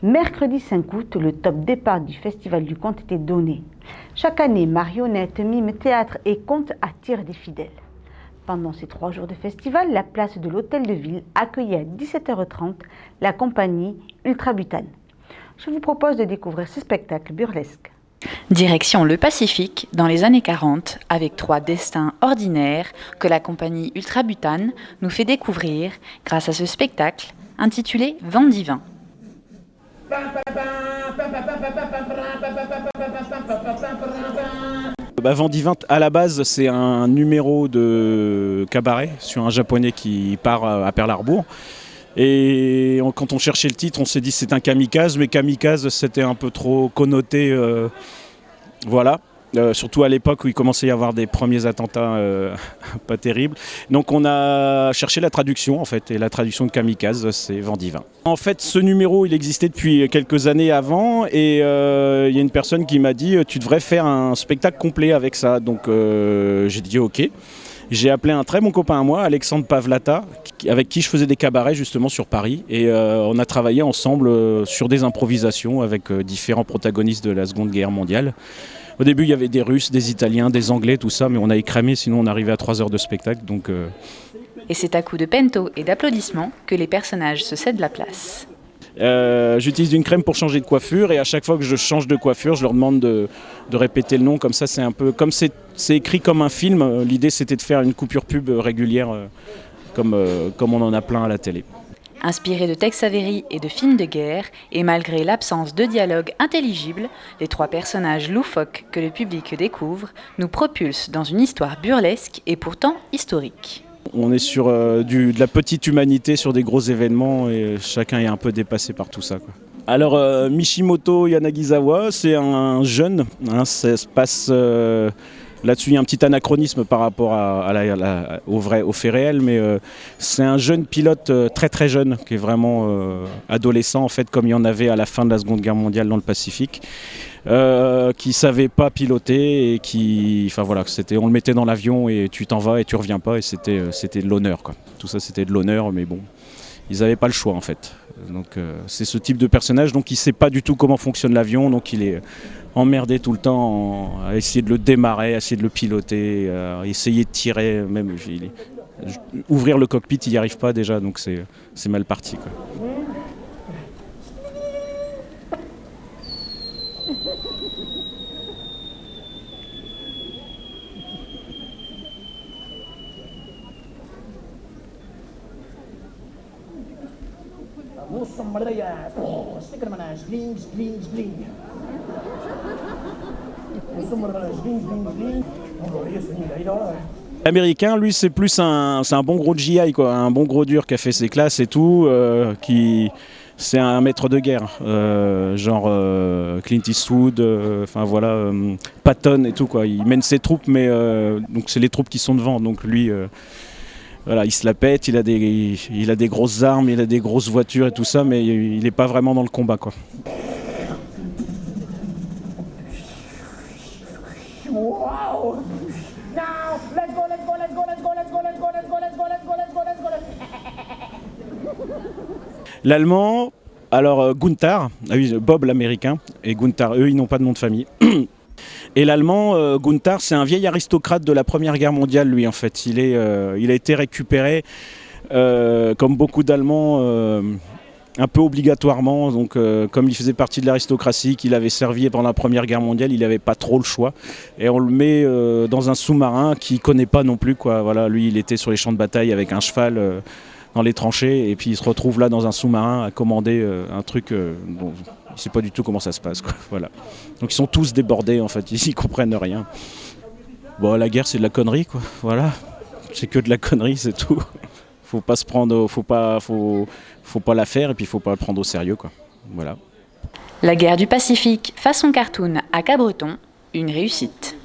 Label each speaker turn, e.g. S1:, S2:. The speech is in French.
S1: Mercredi 5 août, le top départ du Festival du Conte était donné. Chaque année, marionnettes, mimes, théâtre et contes attirent des fidèles. Pendant ces 3 jours de festival, la place de l'Hôtel de Ville accueillait à 17h30 la compagnie Ultrabutane. Je vous propose de découvrir ce spectacle burlesque.
S2: Direction le Pacifique dans les années 40 avec 3 destins ordinaires que la compagnie Ultrabutane nous fait découvrir grâce à ce spectacle intitulé Vent divin.
S3: Vent divin, à la base, c'est un numéro de cabaret sur un japonais qui part à Pearl Harbor. Et quand on cherchait le titre, on s'est dit c'est un kamikaze, mais kamikaze c'était un peu trop connoté, voilà. Surtout à l'époque où il commençait à y avoir des premiers attentats pas terribles. Donc on a cherché la traduction en fait, et la traduction de kamikaze c'est Vent divin. En fait ce numéro il existait depuis quelques années avant et il y a une personne qui m'a dit tu devrais faire un spectacle complet avec ça. Donc j'ai dit ok. J'ai appelé un très bon copain à moi, Alexandre Pavlata, avec qui je faisais des cabarets justement sur Paris. Et on a travaillé ensemble sur des improvisations avec différents protagonistes de la Seconde Guerre mondiale. Au début, il y avait des Russes, des Italiens, des Anglais, tout ça, mais on a écrémé, sinon on arrivait à 3 heures de spectacle. Donc,
S2: Et c'est à coups de pento et d'applaudissements que les personnages se cèdent la place.
S3: J'utilise une crème pour changer de coiffure et à chaque fois que je change de coiffure, je leur demande de répéter le nom. Comme ça, c'est un peu comme c'est écrit comme un film. L'idée, c'était de faire une coupure pub régulière, comme on en a plein à la télé.
S2: Inspiré de textes avérés et de films de guerre, et malgré l'absence de dialogue intelligible, les 3 personnages loufoques que le public découvre nous propulsent dans une histoire burlesque et pourtant historique.
S3: On est sur de la petite humanité, sur des gros événements et chacun est un peu dépassé par tout ça, quoi. Alors Mishimoto Yanagisawa, c'est un jeune, ça se passe... Là-dessus, il y a un petit anachronisme par rapport au fait réel, mais c'est un jeune pilote très très jeune, qui est vraiment adolescent, en fait, comme il y en avait à la fin de la Seconde Guerre mondiale dans le Pacifique, qui savait pas piloter et enfin voilà, on le mettait dans l'avion et tu t'en vas et tu reviens pas et c'était de l'honneur, quoi. Tout ça, c'était de l'honneur, mais bon, ils n'avaient pas le choix en fait. Donc c'est ce type de personnage, donc il sait pas du tout comment fonctionne l'avion, donc il est emmerdé tout le temps à essayer de le démarrer, à essayer de le piloter, à essayer de tirer, même ouvrir le cockpit, il n'y arrive pas déjà, donc c'est mal parti, quoi. L'américain, lui, c'est plus un bon gros GI, quoi, un bon gros dur qui a fait ses classes et tout, c'est un maître de guerre, genre Clint Eastwood, enfin voilà, Patton et tout, quoi. Il mène ses troupes, mais donc c'est les troupes qui sont devant, donc lui. Voilà, il se la pète, il a des grosses armes, il a des grosses voitures et tout ça, mais il n'est pas vraiment dans le combat, quoi.
S4: Wow! Now, let's go, let's go, let's go, let's go, let's go, let's go, let's go, let's go, let's go, let's go, let's go, let's go.
S3: L'allemand, alors Gunther, ah oui, Bob l'américain, et Gunther, eux, ils n'ont pas de nom de famille. Et l'allemand, Gunther, c'est un vieil aristocrate de la Première Guerre mondiale, lui, en fait. Il a été récupéré, comme beaucoup d'Allemands, un peu obligatoirement. Donc, comme il faisait partie de l'aristocratie, qu'il avait servi pendant la Première Guerre mondiale, il n'avait pas trop le choix. Et on le met dans un sous-marin qu'il ne connaît pas non plus, quoi. Voilà, lui, il était sur les champs de bataille avec un cheval dans les tranchées. Et puis, il se retrouve là dans un sous-marin à commander un truc... Bon, il ne sait pas du tout comment ça se passe, quoi. Voilà. Donc ils sont tous débordés en fait, ils n'y comprennent rien. Bon, la guerre c'est de la connerie, quoi. Voilà, c'est que de la connerie, c'est tout. Faut pas se prendre, faut pas la faire et puis faut pas le prendre au sérieux, quoi. Voilà.
S2: La guerre du Pacifique façon cartoon à Cabreton, une réussite.